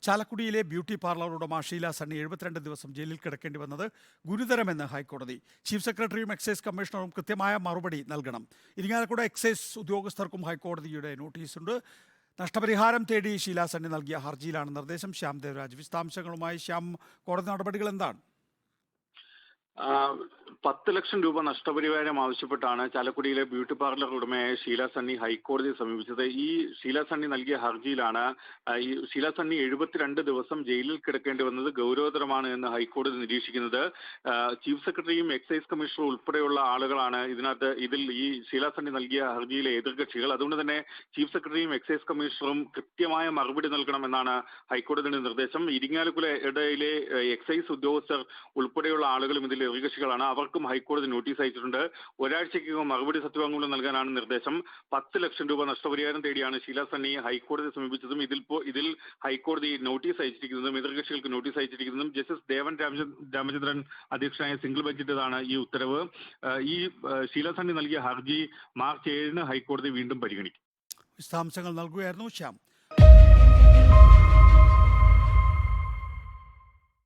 ചാലക്കുടിയിലെ beauty parlour ഉടമ ഷീല സണ്ണി 72 ദിവസം ജയിലിൽ കിടക്കേണ്ടി വന്നത് ഗുരുതരമെന്ന് ഹൈക്കോടതി. ചീഫ് സെക്രട്ടറിയും എക്സൈസ് കമ്മീഷണറും കൃത്യമായ മറുപടി നൽകണം. ഇരിങ്ങാലക്കുട എക്സൈസ് ഉദ്യോഗസ്ഥർക്കും ഹൈക്കോടതിയുടെ നോട്ടീസുണ്ട്. നഷ്ടപരിഹാരം തേടി ഷീല സണ്ണി നൽകിയ ഹർജിയിലാണ് നിർദ്ദേശം. ശ്യാം ദേവരാജ് വിശദാംശങ്ങളുമായി. ശ്യാം, കോടതി നടപടികൾ എന്താണ്? 10 ലക്ഷം രൂപ നഷ്ടപരിഹാരം ആവശ്യപ്പെട്ടാണ് ചാലക്കുടിയിലെ ബ്യൂട്ടി പാർലർ ഉടമയായ ഷീല സണ്ണി ഹൈക്കോടതിയെ സമീപിച്ചത്. ഈ ഷീല സണ്ണി നൽകിയ ഹർജിയിലാണ് ഈ ഷീല സണ്ണി 72 ദിവസം ജയിലിൽ കിടക്കേണ്ടി വന്നത് ഗൗരവതരമാണ് എന്ന് ഹൈക്കോടതി നിരീക്ഷിക്കുന്നത്. ചീഫ് സെക്രട്ടറിയും എക്സൈസ് കമ്മീഷണറും ഉൾപ്പെടെയുള്ള ആളുകളാണ് ഇതിൽ ഈ ഷീല സണ്ണി നൽകിയ ഹർജിയിലെ എതിർകക്ഷികൾ. അതുകൊണ്ട് തന്നെ ചീഫ് സെക്രട്ടറിയും എക്സൈസ് കമ്മീഷണറും കൃത്യമായ മറുപടി നൽകണമെന്നാണ് ഹൈക്കോടതിയുടെ നിർദ്ദേശം. ഇരിങ്ങാലക്കുടയിലെ എക്സൈസ് ഉദ്യോഗസ്ഥർ ഉൾപ്പെടെയുള്ള ആളുകളും ഇതിൽ എതിർകക്ഷികളാണ്. അവർക്കും ഹൈക്കോടതി നോട്ടീസ് അയച്ചിട്ടുണ്ട്. ഒരാഴ്ചയ്ക്കകം മറുപടി സത്യവാങ്മൂലം നൽകാനാണ് നിർദ്ദേശം. 10 ലക്ഷം രൂപ നഷ്ടപരിഹാരം തേടിയാണ് ഷീല സണ്ണി ഹൈക്കോടതിയെ സമീപിച്ചതും ഇതിൽ ഹൈക്കോടതി notice അയച്ചിരിക്കുന്നതും എതിർകക്ഷികൾക്ക് notice അയച്ചിരിക്കുന്നതും justice Devan Ramachandran അധ്യക്ഷനായ സിംഗിൾ ബെഞ്ചിന്റേതാണ് ഈ ഉത്തരവ്. ഈ ഷീല സണ്ണി നൽകിയ ഹർജി മാർച്ച് 7 ഹൈക്കോടതി വീണ്ടും പരിഗണിക്കും. വിശദാംശങ്ങൾ നൽകുകയായിരുന്നു ശ്യാം.